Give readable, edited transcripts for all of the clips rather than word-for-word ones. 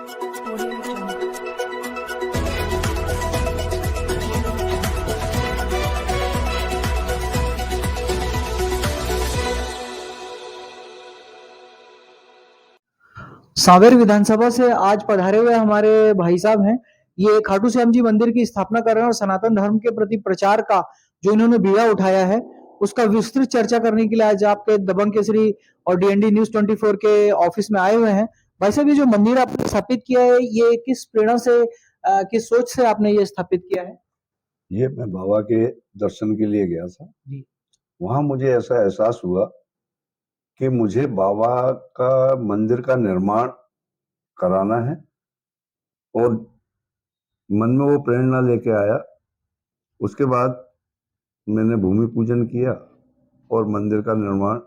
Audio Jungle. Sanwer विधानसभा से आज पधारे हुए हमारे भाई साहब हैं। ये खाटू श्याम जी मंदिर की स्थापना कर रहे हैं और सनातन धर्म के प्रति प्रचार का जो इन्होंने बीड़ा उठाया है उसका विस्तृत चर्चा करने के लिए आज आपके दबंग केसरी और डीएनडी न्यूज 24 के ऑफिस में आए हुए हैं। भाई साहब, ये जो मंदिर आपने स्थापित किया है ये किस प्रेरणा से किस सोच से आपने ये स्थापित किया है? ये मैं बाबा के दर्शन के लिए गया था जी। वहां मुझे ऐसा एहसास हुआ कि मुझे बाबा का मंदिर का निर्माण कराना है और मन में वो प्रेरणा लेके आया। उसके बाद मैंने भूमि पूजन किया और मंदिर का निर्माण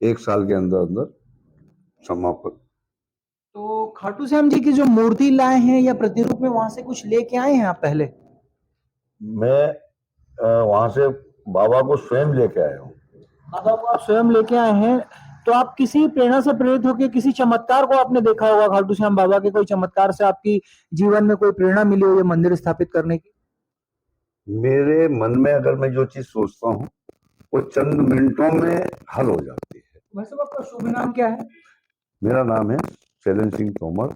1 साल के अंदर अंदर समाप्त। तो खाटू श्याम जी की जो मूर्ति लाए हैं या प्रतिरूप में वहां से कुछ लेके आए हैं आप पहले? मैं वहां से बाबा को स्वयं लेके आया हूँ। बाबा को आप स्वयं लेके आए हैं, तो आप किसी प्रेरणा से प्रेरित होकर किसी चमत्कार को आपने देखा होगा खाटू श्याम बाबा के, कोई चमत्कार से आपकी जीवन में कोई प्रेरणा मिली हो ये मंदिर स्थापित करने की? मेरे मन में अगर मैं जो चीज सोचता हूँ वो चंद मिनटों में हल हो जाती है। वैसे आपका शुभ नाम क्या है? मेरा नाम है शैलन सिंह तोमर।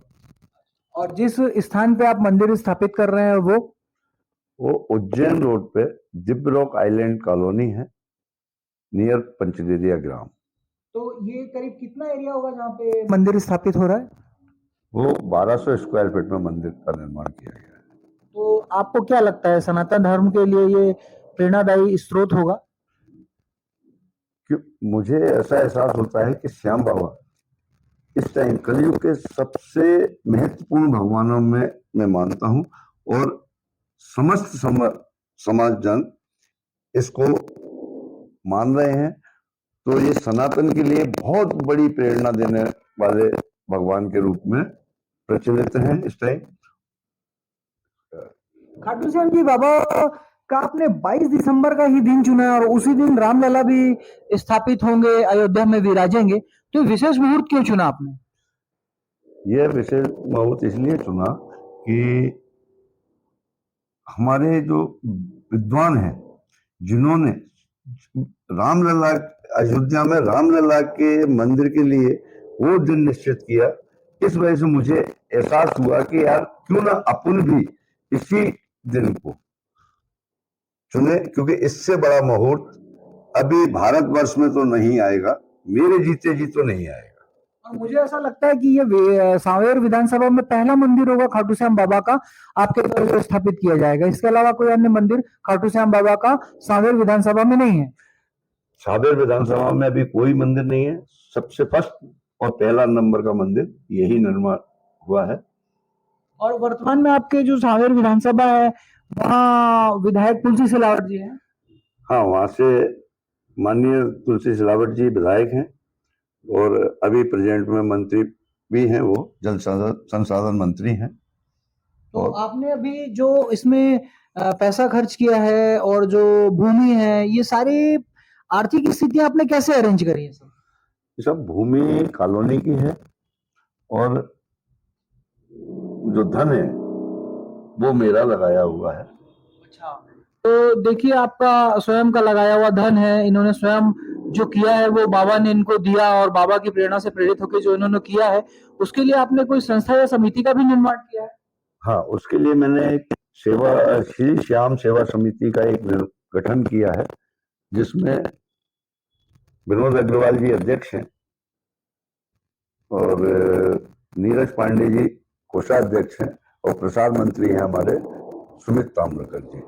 और जिस स्थान पे आप मंदिर स्थापित कर रहे हैं वो उज्जैन रोड पे दिव्य रॉक आइलैंड कॉलोनी है, नियर पंचदेरिया ग्राम। तो ये करीब कितना एरिया होगा जहाँ पे मंदिर स्थापित हो रहा है? वो 1200 स्क्वायर फीट में मंदिर का निर्माण किया गया है। तो आपको क्या लगता है सनातन धर्म के लिए ये प्रेरणादायी स्रोत होगा? कि मुझे ऐसा एहसास होता है कि श्याम बाबा इस टाइम कलयुग के सबसे महत्वपूर्ण भगवानों में मैं मानता हूं और समस्त समाज जन इसको मान रहे हैं। तो ये सनातन के लिए बहुत बड़ी प्रेरणा देने वाले भगवान के रूप में प्रचलित हैं इस टाइम। खाटू श्याम जी बाबा का आपने 22 दिसंबर का ही दिन चुना और उसी दिन रामलला भी स्थापित होंगे, अयोध्या में विराजेंगे, तो विशेष मुहूर्त क्यों चुना आपने? यह विशेष मुहूर्त इसलिए चुना कि हमारे जो विद्वान हैं जिन्होंने रामलला अयोध्या में रामलला के मंदिर के लिए वो दिन निश्चित किया, इस वजह से मुझे एहसास हुआ कि यार क्यों ना अपन भी इसी दिन को चुने, क्योंकि इससे बड़ा मुहूर्त अभी भारतवर्ष में तो नहीं आएगा, मेरे जीते जी तो नहीं आएगा। और मुझे ऐसा लगता है कि ये सांवेर विधानसभा में पहला मंदिर होगा खाटू श्याम बाबा का आपके द्वारा स्थापित किया जाएगा। इसके अलावा कोई अन्य मंदिर खाटू श्याम बाबा का सांवेर विधानसभा में नहीं है? सांवेर विधानसभा में अभी कोई मंदिर नहीं है। सबसे फर्स्ट और पहला नंबर का मंदिर यही निर्माण हुआ है। और वर्तमान में आपके जो सांवेर विधानसभा है वहाँ विधायक तुलसी सिलावट जी हैं? हाँ, वहां से माननीय तुलसी सिलावट जी विधायक हैं और अभी प्रेजेंट में मंत्री भी हैं, वो जल संसाधन मंत्री हैं। तो आपने अभी जो इसमें पैसा खर्च किया है और जो भूमि है ये सारी आर्थिक स्थितियां आपने कैसे अरेंज करी है? सब भूमि कॉलोनी की है और जो धन है वो मेरा लगाया हुआ है। अच्छा, तो देखिए आपका स्वयं का लगाया हुआ धन है, इन्होंने स्वयं जो किया है वो बाबा ने इनको दिया और बाबा की प्रेरणा से प्रेरित होकर जो इन्होंने किया है उसके लिए आपने कोई संस्था या समिति का भी निर्माण किया है? हाँ, उसके लिए मैंने एक श्री श्याम सेवा समिति का एक गठन किया है जिसमें विनोद अग्रवाल जी अध्यक्ष हैं और नीरज पांडे जी कोषाध्यक्ष हैं और प्रसार मंत्री हैं हमारे सुमित ताम्रकर जी।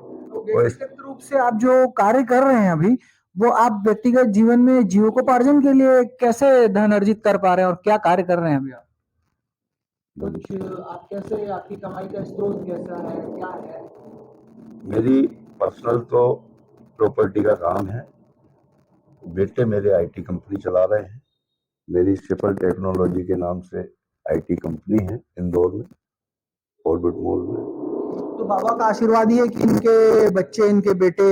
व्यक्तिगत रूप से आप जो कार्य कर रहे हैं अभी वो आप व्यक्तिगत जीवन में जीविकोपार्जन के लिए कैसे धन अर्जित कर पा रहे हैं और क्या कार्य कर रहे हैं अभी आप? कुछ आप कैसे, आपकी कमाई का स्रोत कैसा है, क्या है? मेरी पर्सनल तो प्रॉपर्टी का काम है। बेटे मेरे आईटी कंपनी चला रहे हैं। मेरी सिफल टेक्नोलॉजी के नाम से आईटी कंपनी है इंदौर में, ऑर्बिट मॉल में। तो बाबा का आशीर्वाद ही है कि इनके बच्चे, इनके बेटे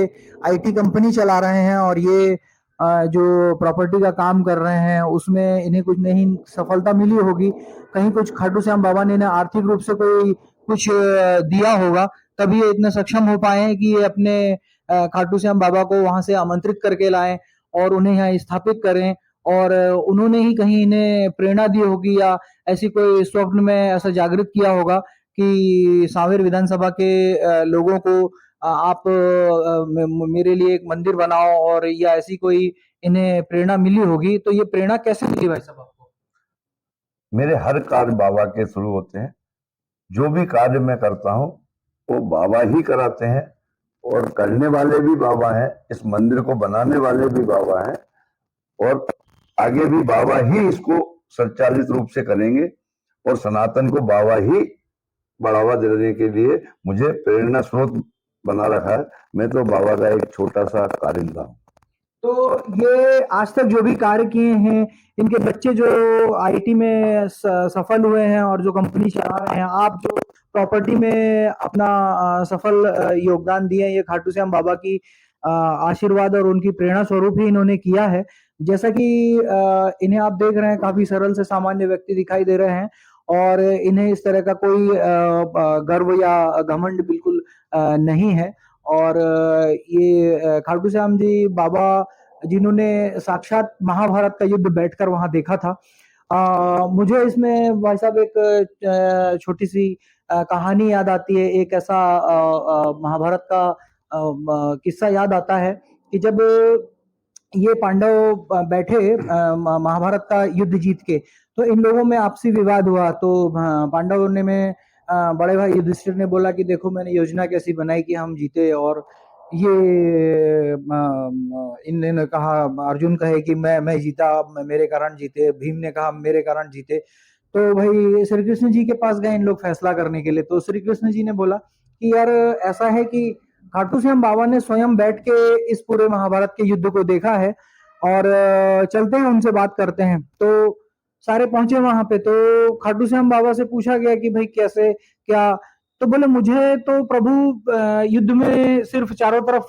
आईटी कंपनी चला रहे हैं और ये जो प्रॉपर्टी का काम कर रहे हैं उसमें इन्हें कुछ नहीं सफलता मिली होगी, कहीं कुछ खाटू श्याम बाबा ने इन्हें आर्थिक रूप से कोई कुछ दिया होगा, तभी ये इतने सक्षम हो पाए हैं कि ये अपने खाटू श्याम बाबा को वहां से आमंत्रित करके लाएं और उन्हें यहाँ स्थापित करें। और उन्होंने ही कहीं इन्हें प्रेरणा दी होगी या ऐसी कोई स्वप्न में ऐसा जागृत किया होगा कि सांवेर विधानसभा के लोगों को आप मेरे लिए एक मंदिर बनाओ, और या ऐसी कोई इन्हें प्रेरणा मिली होगी। तो ये प्रेरणा कैसे मिली भाई साहब आपको? मेरे हर कार्य बाबा के थ्रू होते हैं। जो भी कार्य मैं करता हूँ वो बाबा ही कराते हैं, और करने वाले भी बाबा हैं, इस मंदिर को बनाने वाले भी बाबा हैं, और आगे भी बाबा ही इसको संचालित रूप से करेंगे, और सनातन को बाबा ही बढ़ावा देने के लिए मुझे प्रेरणा स्रोत बना रखा है। मैं तो बाबा का एक छोटा सा कारिंदा हूँ। तो ये आज तक जो भी कार्य किए हैं, इनके बच्चे जो आईटी में सफल हुए हैं और जो कंपनी चला रहे हैं, आप जो प्रॉपर्टी में अपना सफल योगदान दिए हैं, ये खाटू श्याम बाबा की आशीर्वाद और उनकी प्रेरणा स्वरूप ही इन्होंने किया है। जैसा कि इन्हें आप देख रहे हैं, काफी सरल से सामान्य व्यक्ति दिखाई दे रहे हैं और इन्हें इस तरह का कोई गर्व या घमंड बिल्कुल नहीं है। और ये खाटू श्याम जी बाबा जिन्होंने साक्षात महाभारत का युद्ध बैठकर वहां देखा था। मुझे इसमें भाई साहब एक छोटी सी कहानी याद आती है। एक ऐसा महाभारत का किस्सा याद आता है कि जब ये पांडव बैठे महाभारत का युद्ध जीत के, तो इन लोगों में आपसी विवाद हुआ। तो पांडवों ने में बड़े भाई युधिष्ठिर ने बोला कि देखो मैंने योजना कैसी बनाई कि हम जीते, और ये इन्होंने कहा, अर्जुन कहे कि मैं जीता, मेरे कारण जीते। भीम ने कहा मेरे कारण जीते। तो भाई श्री कृष्ण जी के पास गए इन लोग फैसला करने के लिए। तो श्री कृष्ण जी ने बोला कि यार ऐसा है कि खाटू श्याम बाबा ने स्वयं बैठ के इस पूरे महाभारत के युद्ध को देखा है, और चलते हैं उनसे बात करते हैं। तो सारे पहुंचे वहां पे। तो खाटू श्याम बाबा से पूछा गया कि भाई कैसे क्या? तो बोले मुझे तो प्रभु युद्ध में सिर्फ चारों तरफ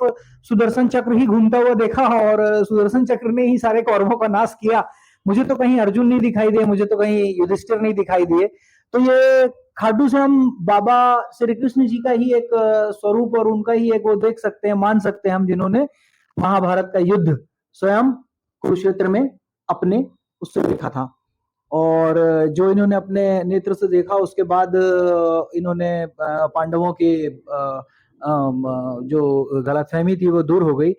सुदर्शन चक्र ही घूमता हुआ देखा, और सुदर्शन चक्र ने ही सारे कौरवों का नाश किया। मुझे तो कहीं अर्जुन नहीं दिखाई दिए, मुझे तो कहीं युधिष्ठिर नहीं दिखाई दिए। तो ये खाटू श्याम बाबा श्री कृष्ण जी का ही एक स्वरूप और उनका ही एक वो देख सकते हैं, मान सकते हैं हम, जिन्होंने महाभारत का युद्ध स्वयं कुरुक्षेत्र में अपने उससे देखा था। और जो इन्होंने अपने नेत्र से देखा, उसके बाद इन्होंने पांडवों के जो गलतफहमी थी वो दूर हो गई,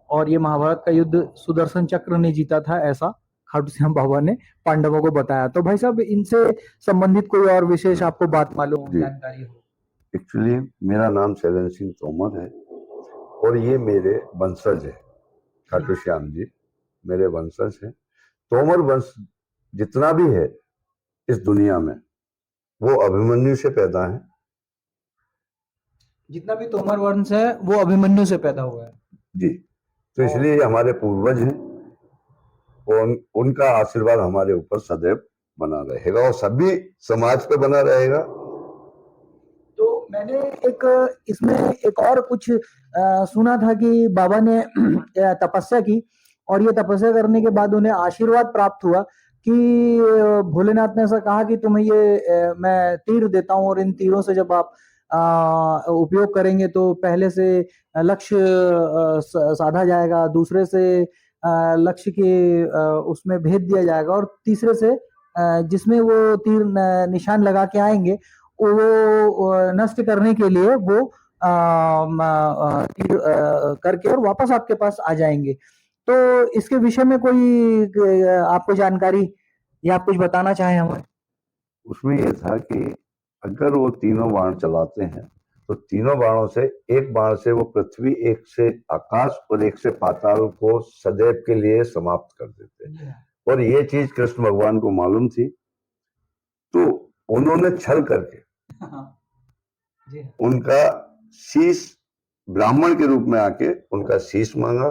और ये महाभारत का युद्ध सुदर्शन चक्र ने जीता था, ऐसा खाटू श्याम बाबा ने पांडवों को बताया। तो भाई साहब इनसे संबंधित कोई और विशेष आपको बात मालूम, जानकारी हो? एक्चुअली मेरा नाम शैलेंद्र सिंह तोमर है, और ये मेरे वंशज है। खाटू श्याम जी मेरे वंशज हैं। तोमर वंश जितना भी है इस दुनिया में, वो अभिमन्यु से पैदा है। जितना भी तोमर वंश है वो अभिमन्यु से पैदा हुआ है जी। तो इसलिए हमारे पूर्वज हैं, और उनका आशीर्वाद हमारे ऊपर सदैव बना रहेगा, और सभी समाज पे बना रहेगा। तो मैंने एक इसमें एक और कुछ सुना था कि बाबा ने तपस्या की, और ये तपस्या करने के बाद उन्हें आशीर्वाद प्राप्त हुआ कि भोलेनाथ ने ऐसा कहा कि तुम्हें ये मैं तीर देता हूँ, और इन तीरों से जब आप उपयोग करेंगे तो पहले से लक्ष्य साधा जाएगा, दूसरे से लक्ष्य के उसमें भेद दिया जाएगा, और तीसरे से जिसमें वो तीर निशान लगा के आएंगे वो नष्ट करने के लिए वो तीर करके और वापस आपके पास आ जाएंगे। तो इसके विषय में कोई आपको जानकारी या आप कुछ बताना चाहें हमें? उसमें यह था कि अगर वो तीनों बाण चलाते हैं तो तीनों बाणों से एक बाण से वो पृथ्वी, एक से आकाश और एक से पाताल को सदैव के लिए समाप्त कर देते हैं। और ये चीज कृष्ण भगवान को मालूम थी, तो उन्होंने छल करके उनका शीश, ब्राह्मण के रूप में आके उनका शीश मांगा।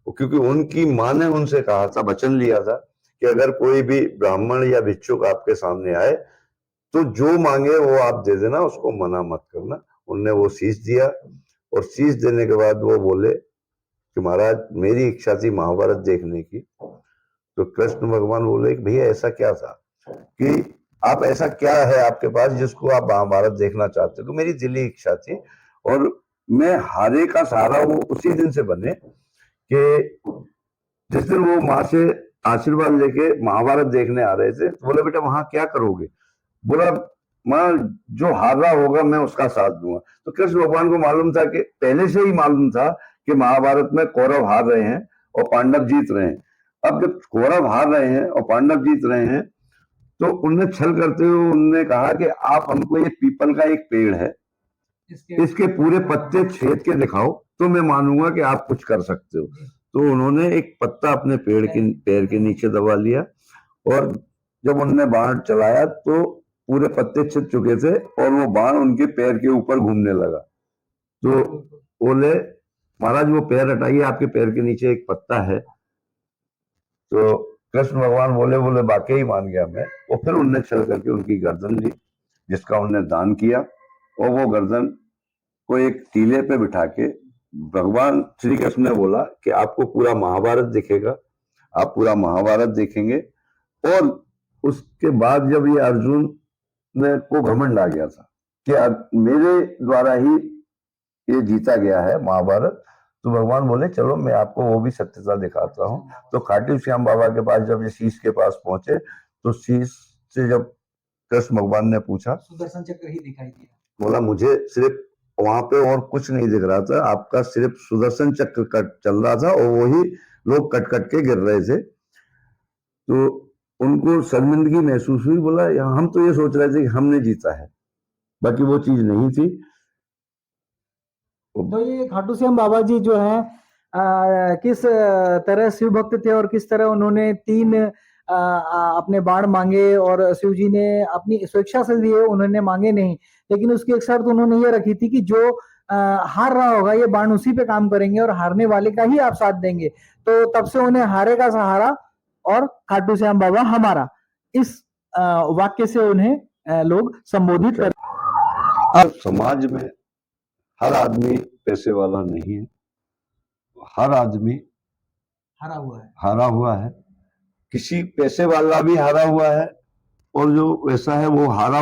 क्योंकि उनकी माँ ने उनसे कहा था, वचन लिया था कि अगर कोई भी ब्राह्मण या भिक्षुक आपके सामने आए तो जो मांगे वो आप दे देना, उसको मना मत करना। उनने वो शीश दिया, और शीश देने के बाद वो बोले कि महाराज मेरी इच्छा थी महाभारत देखने की। तो कृष्ण भगवान बोले कि भैया ऐसा क्या था कि आप ऐसा क्या है आपके पास जिसको आप महाभारत देखना चाहते हो। तो मेरी दिली इच्छा थी और मैं हारे का सहारा वो उसी दिन से बने कि जिस दिन वो माँ से आशीर्वाद लेके महाभारत देखने आ रहे थे तो बोले बेटा वहां क्या करोगे। बोला माँ जो हार रहा होगा मैं उसका साथ दूंगा। तो कृष्ण भगवान को मालूम था कि पहले से ही मालूम था कि महाभारत में कौरव हार रहे हैं और पांडव जीत रहे हैं। अब जब कौरव हार रहे हैं और पांडव जीत रहे हैं तो उनने छल करते हुए उनने कहा कि आप हमको ये पीपल का एक पेड़ है इसके पूरे पत्ते छेद के दिखाओ तो मैं मानूंगा कि आप कुछ कर सकते हो। तो उन्होंने एक पत्ता अपने पैर के नीचे दबा लिया और जब उन्होंने बाण चलाया तो पूरे पत्ते छिद चुके थे और वो बाण उनके पैर के ऊपर घूमने लगा। तो बोले महाराज वो पैर हटाइए आपके पैर के नीचे एक पत्ता है। तो कृष्ण भगवान बोले वाकई मान गया मैं। और फिर उनने चल करके उनकी गर्दन ली जिसका उनने दान किया और वो गर्दन को एक टीले पे बिठा के भगवान श्री कृष्ण ने बोला कि आपको पूरा महाभारत दिखेगा, आप पूरा महाभारत देखेंगे। और उसके बाद जब ये अर्जुन ने को घमंड आ गया था कि मेरे द्वारा ही ये जीता गया है महाभारत, तो भगवान बोले चलो मैं आपको वो भी सत्यता दिखाता हूँ। तो खाटू श्याम बाबा के पास जब ये शीश के पास पहुंचे तो शीश से जब कृष्ण भगवान ने पूछा सुदर्शन चक्र ही दिखाई दिया। बोला मुझे सिर्फ वहां पे और कुछ नहीं दिख रहा था, आपका सिर्फ सुदर्शन चक्र कट चल रहा था और वही लोग कट कट के गिर रहे थे। तो उनको शर्मिंदगी महसूस हुई। बोला हम तो ये सोच रहे थे कि हमने जीता है, बाकी वो चीज नहीं थी। तो ये खाटू श्याम बाबा जी जो है किस तरह शिव भक्त थे और किस तरह उन्होंने 3 अपने बाण मांगे और शिव जी ने अपनी स्वेच्छा से दिए, उन्होंने मांगे नहीं। लेकिन उसकी एक शर्त उन्होंने ये रखी थी कि जो हार रहा होगा ये बाण उसी पे काम करेंगे और हारने वाले का ही आप साथ देंगे। तो तब से उन्हें हारे का सहारा और खाटू श्याम बाबा हमारा इस वाक्य से उन्हें लोग संबोधित कर। समाज में हर आदमी पैसे वाला नहीं है, हर आदमी हारा हुआ है। किसी पैसे वाला भी हारा हुआ है और जो वैसा है वो हारा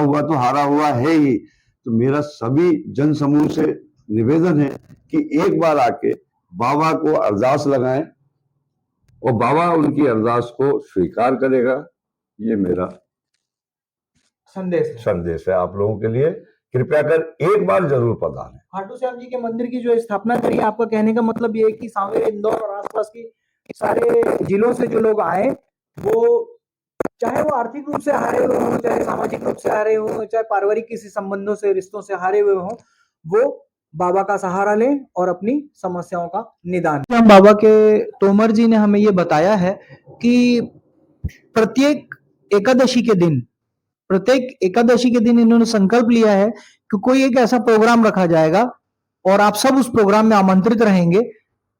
हुआ है ही। तो मेरा सभी जन समूह से निवेदन है कि एक बार आके बाबा को अरदास लगाएं और बाबा उनकी अरदास को स्वीकार करेगा। ये मेरा संदेश है आप लोगों के लिए। कृपया कर एक बार जरूर पधारें। खाटू श्याम जी के मंदिर की जो स्थापना करी, आपका कहने का मतलब ये है कि सांवेर, इंदौर और आसपास की सारे जिलों से जो लोग आए, वो चाहे वो आर्थिक रूप से हारे हुए हों, चाहे सामाजिक रूप से हारे हुए हों, चाहे पारिवारिक किसी संबंधों से, रिश्तों से हारे हुए हों, वो बाबा का सहारा लें और अपनी समस्याओं का निदान। बाबा के तोमर जी ने हमें ये बताया है कि प्रत्येक एकादशी के दिन इन्होंने संकल्प लिया है कि कोई एक ऐसा प्रोग्राम रखा जाएगा और आप सब उस प्रोग्राम में आमंत्रित रहेंगे।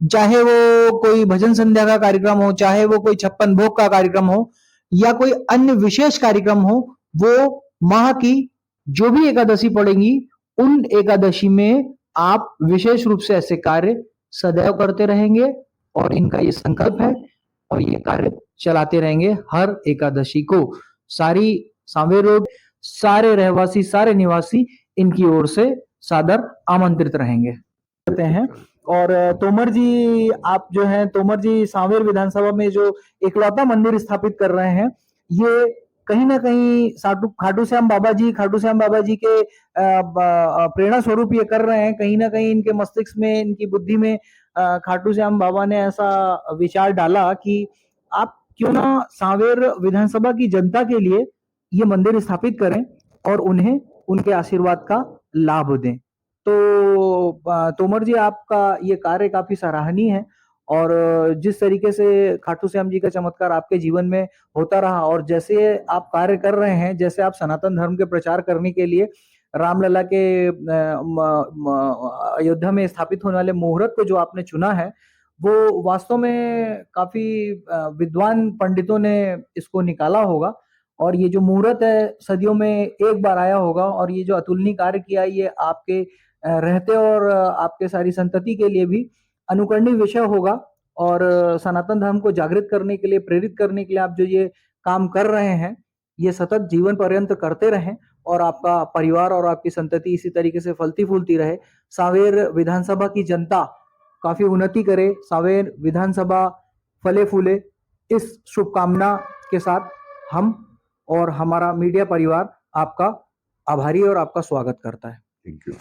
चाहे वो कोई भजन संध्या का कार्यक्रम हो, चाहे वो कोई 56 भोग का कार्यक्रम हो या कोई अन्य विशेष कार्यक्रम हो, वो माह की जो भी एकादशी पड़ेगी उन एकादशी में आप विशेष रूप से ऐसे कार्य सदैव करते रहेंगे और इनका ये संकल्प है और ये कार्य चलाते रहेंगे हर एकादशी को। सारी सांवेर रोड, सारे रहवासी, सारे निवासी इनकी ओर से सादर आमंत्रित रहेंगे करते हैं। और तोमर जी, आप जो हैं तोमर जी सांवेर विधानसभा में जो इकलौता मंदिर स्थापित कर रहे हैं, ये कहीं ना कहीं खाटू श्याम बाबा जी के प्रेरणा स्वरूप ये कर रहे हैं। कहीं ना कहीं इनके मस्तिष्क में, इनकी बुद्धि में खाटू श्याम बाबा ने ऐसा विचार डाला कि आप क्यों ना सांवेर विधानसभा की जनता के लिए ये मंदिर स्थापित करें और उन्हें उनके आशीर्वाद का लाभ दें। तो तोमर जी, आपका ये कार्य काफी सराहनीय है और जिस तरीके से खाटू श्याम जी का चमत्कार आपके जीवन में होता रहा और जैसे आप कार्य कर रहे हैं, जैसे आप सनातन धर्म के प्रचार करने के लिए रामलला के अयोध्या में स्थापित होने वाले मुहूर्त को जो आपने चुना है, वो वास्तव में काफी विद्वान पंडितों ने इसको निकाला होगा और ये जो मुहूर्त है सदियों में एक बार आया होगा और ये जो अतुलनीय कार्य किया, ये आपके रहते और आपके सारी संतति के लिए भी अनुकरणीय विषय होगा और सनातन धर्म को जागृत करने के लिए, प्रेरित करने के लिए आप जो ये काम कर रहे हैं, ये सतत जीवन पर्यंत करते रहें और आपका परिवार और आपकी संतति इसी तरीके से फलती फूलती रहे। सांवेर विधानसभा की जनता काफी उन्नति करे, सांवेर विधानसभा फले फूले, इस शुभकामना के साथ हम और हमारा मीडिया परिवार आपका आभारी और आपका स्वागत करता है। Thank you.